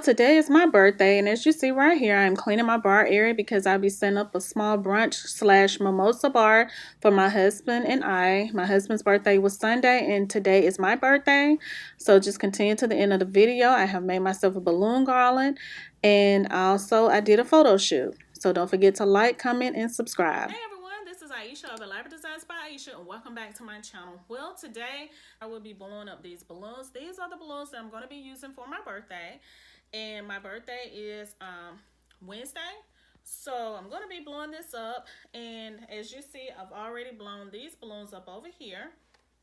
Today is my birthday, and as you see right here, I'm cleaning my bar area because I'll be setting up a small brunch slash mimosa bar for my husband and I. My husband's birthday was Sunday, and today is my birthday. So just continue to the end of the video. I have made myself a balloon garland, and also I did a photo shoot. So don't forget to like, comment, and subscribe. Hey everyone, this is Ieasha of Elaborate Designs by Ieasha, and welcome back to my channel. Well, today I will be blowing up these balloons. These are the balloons that I'm going to be using for my birthday. And my birthday is Wednesday, so I'm going to be blowing this up. And as you see, I've already blown these balloons up over here,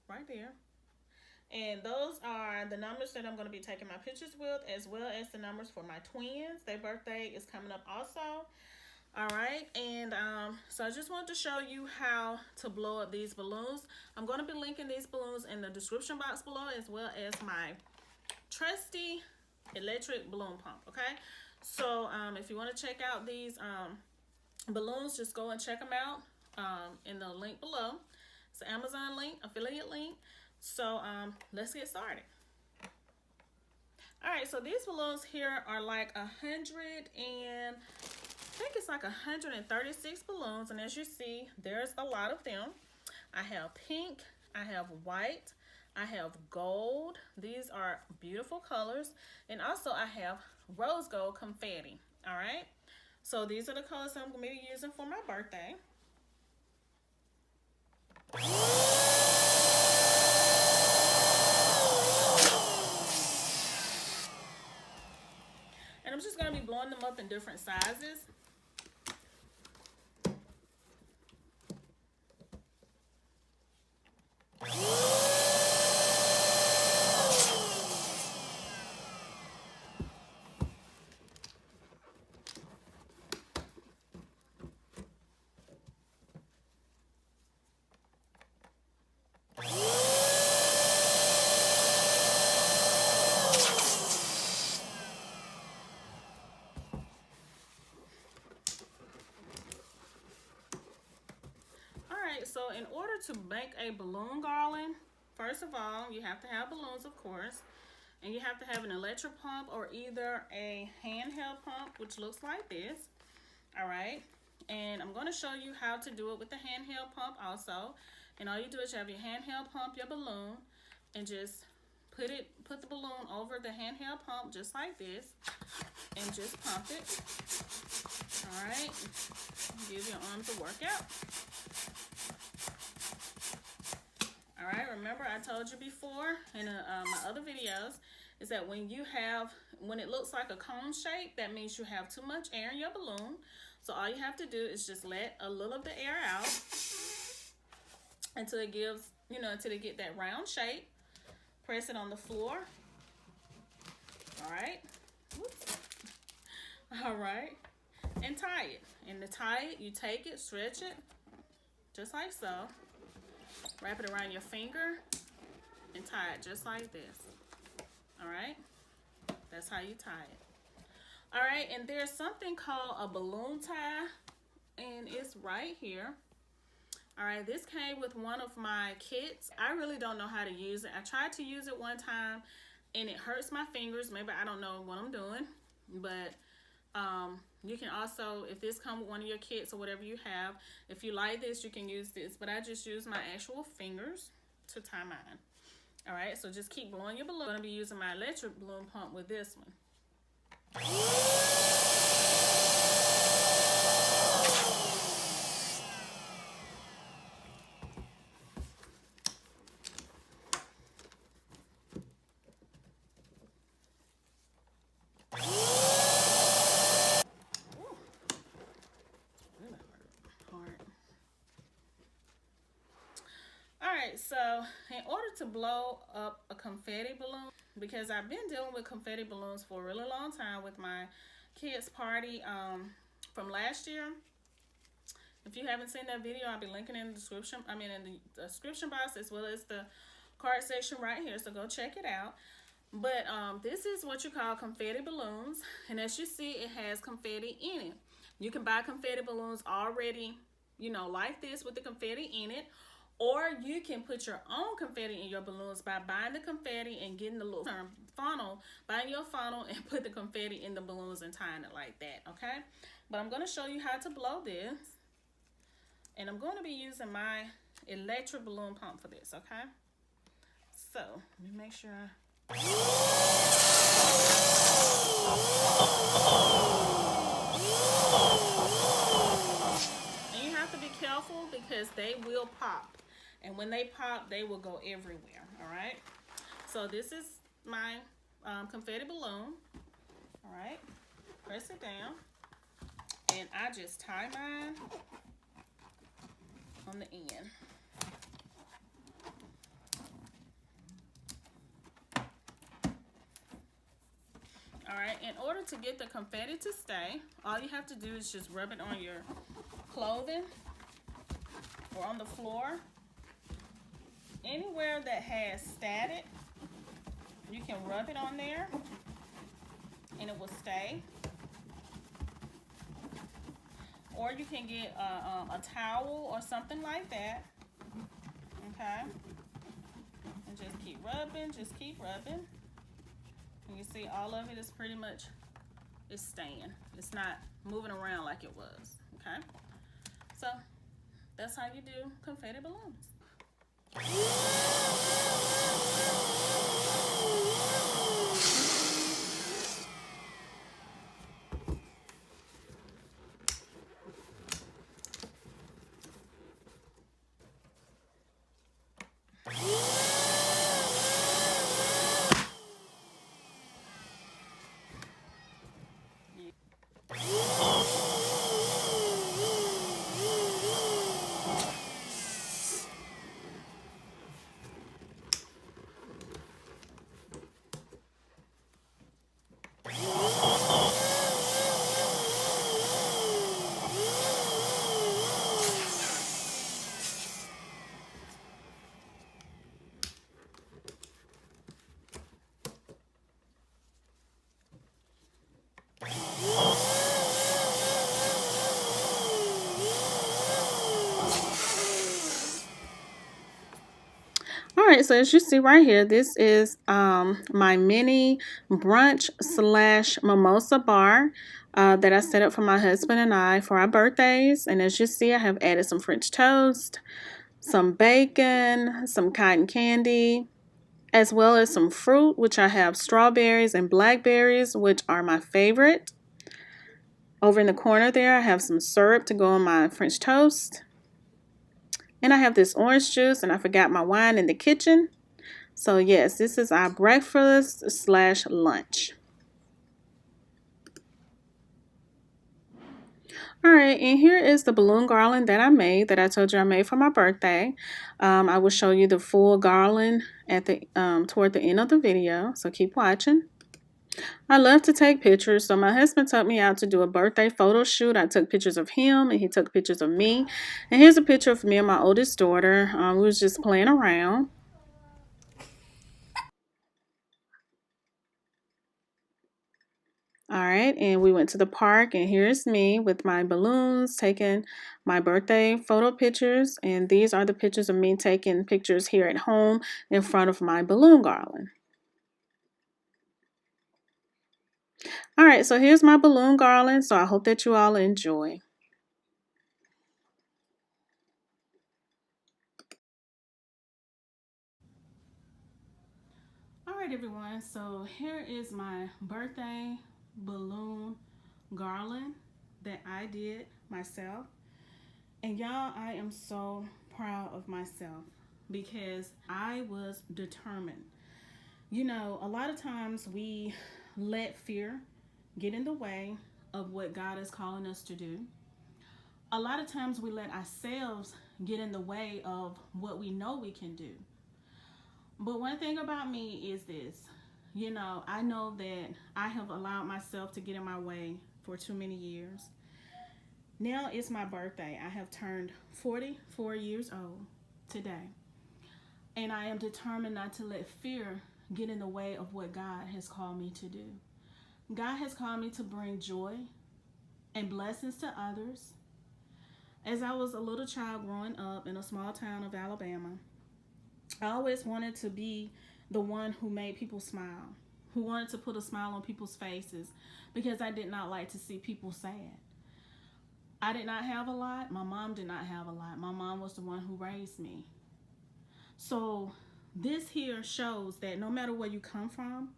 right there. And those are the numbers that I'm going to be taking my pictures with, as well as the numbers for my twins. Their birthday is coming up also. All right, and so I just wanted to show you how to blow up these balloons. I'm going to be linking these balloons in the description box below, as well as my trusty electric balloon pump. Okay, so if you want to check out these balloons, just go and check them out in the link below. It's an Amazon link, affiliate link. So let's get started. All right, so these balloons here are like 100 and I think it's like 136 balloons, and as you see, there's a lot of them. I have pink, I have white, I have gold. These are beautiful colors. And also I have rose gold confetti. All right. So these are the colors I'm going to be using for my birthday. And I'm just going to be blowing them up in different sizes. So in order to make a balloon garland, first of all, you have to have balloons, of course, and you have to have an electric pump or either a handheld pump, which looks like this. All right, and I'm going to show you how to do it with the handheld pump also. And all you do is you have your handheld pump, your balloon, and just put the balloon over the handheld pump just like this, and just pump it. All right, give your arms a workout. All right, remember I told you before in my other videos is that when it looks like a cone shape, that means you have too much air in your balloon. So all you have to do is just let a little of the air out until it gives, until it get that round shape. Press it on the floor. All right. Whoops. All right. And tie it. And to tie it, you take it, stretch it, just like so. Wrap it around your finger and tie it just like this. All right. That's how you tie it. All right. And there's something called a balloon tie, and it's right here. All right. This came with one of my kits. I really don't know how to use it. I tried to use it one time and it hurts my fingers. Maybe I don't know what I'm doing, but you can also, if this comes with one of your kits or whatever you have, if you like this, you can use this. But I just use my actual fingers to tie mine. All right, so just keep blowing your balloon. I'm going to be using my electric balloon pump with this one. So in order to blow up a confetti balloon, because I've been dealing with confetti balloons for a really long time with my kids' party from last year. If you haven't seen that video, I'll be linking in the description. In the description box, as well as the card section right here. So go check it out. But this is what you call confetti balloons, and as you see, it has confetti in it. You can buy confetti balloons already, like this with the confetti in it. Or you can put your own confetti in your balloons by buying the confetti and getting the little funnel, buying your funnel and put the confetti in the balloons and tying it like that, okay? But I'm going to show you how to blow this. And I'm going to be using my electric balloon pump for this, okay? So, let me make sure And you have to be careful because they will pop. And when they pop, they will go everywhere, all right? So this is my confetti balloon, all right? Press it down. And I just tie mine on the end. All right, in order to get the confetti to stay, all you have to do is just rub it on your clothing or on the floor. Anywhere that has static, you can rub it on there and it will stay. Or you can get a towel or something like that, okay? And just keep rubbing, just keep rubbing. And you see all of it is pretty much, it's staying. It's not moving around like it was, okay? So that's how you do confetti balloons. All right, so as you see right here, this is my mini brunch slash mimosa bar that I set up for my husband and I for our birthdays. And as you see, I have added some French toast, some bacon, some cotton candy, as well as some fruit, which I have strawberries and blackberries, which are my favorite. Over in the corner there, I have some syrup to go on my French toast. And I have this orange juice, and I forgot my wine in the kitchen. So yes, this is our breakfast slash lunch. All right, and here is the balloon garland that I made, that I told you I made for my birthday. I will show you the full garland at the toward the end of the video, so keep watching. I love to take pictures, so my husband took me out to do a birthday photo shoot. I took pictures of him, and he took pictures of me. And here's a picture of me and my oldest daughter. We was just playing around. All right, and we went to the park, and here's me with my balloons taking my birthday photo pictures. And these are the pictures of me taking pictures here at home in front of my balloon garland. All right, so here's my balloon garland. So I hope that you all enjoy. All right, everyone. So here is my birthday balloon garland that I did myself. And y'all, I am so proud of myself because I was determined. You know, a lot of times we let fear get in the way of what God is calling us to do. A lot of times we let ourselves get in the way of what we know we can do. But one thing about me is this, you know, I know that I have allowed myself to get in my way for too many years. Now it's my birthday. I have turned 44 years old today. And I am determined not to let fear get in the way of what God has called me to do. God has called me to bring joy and blessings to others. As I was a little child growing up in a small town of Alabama, I always wanted to be the one who made people smile, who wanted to put a smile on people's faces, because I did not like to see people sad. I did not have a lot. My mom did not have a lot. My mom was the one who raised me. So this here shows that no matter where you come from,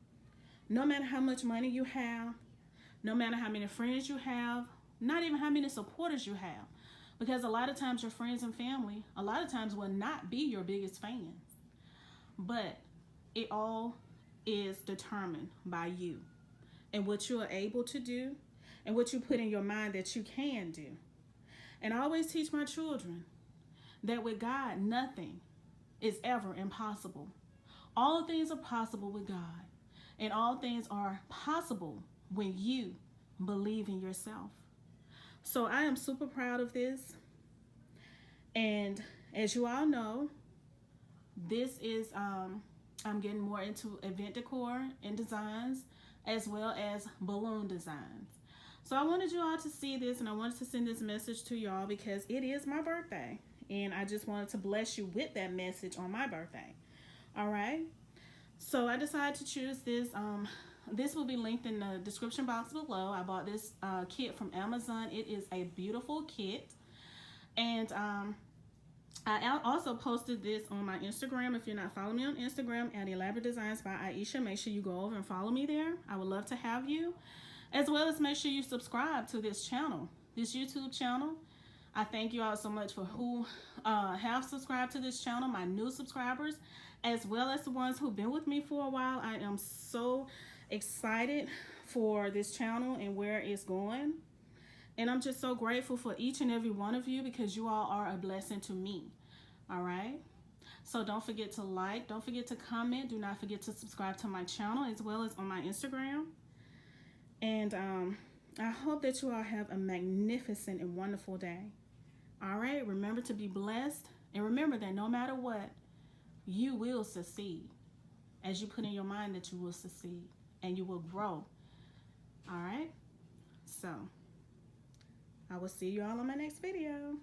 no matter how much money you have, no matter how many friends you have, not even how many supporters you have, because a lot of times your friends and family, a lot of times will not be your biggest fans. But it all is determined by you and what you are able to do and what you put in your mind that you can do. And I always teach my children that with God, nothing is ever impossible. All things are possible with God, and all things are possible when you believe in yourself. So I am super proud of this. And as you all know, this is I'm getting more into event decor and designs, as well as balloon designs. So I wanted you all to see this, and I wanted to send this message to y'all because it is my birthday, and I just wanted to bless you with that message on my birthday. All right, so I decided to choose this. This will be linked in the description box below. I bought this kit from Amazon. It is a beautiful kit, and I also posted this on my Instagram. If you're not following me on Instagram at Elaborate Designs by Ieasha, make sure you go over and follow me there. I would love to have you. As well as make sure you subscribe to this channel, this YouTube channel. I thank you all so much for who have subscribed to this channel, my new subscribers, as well as the ones who've been with me for a while. I am so excited for this channel and where it's going. And I'm just so grateful for each and every one of you because you all are a blessing to me. All right. So don't forget to like, don't forget to comment. Do not forget to subscribe to my channel as well as on my Instagram. And I hope that you all have a magnificent and wonderful day. All right. Remember to be blessed. And remember that no matter what, you will succeed as you put in your mind that you will succeed and you will grow. All right. So I will see you all on my next video.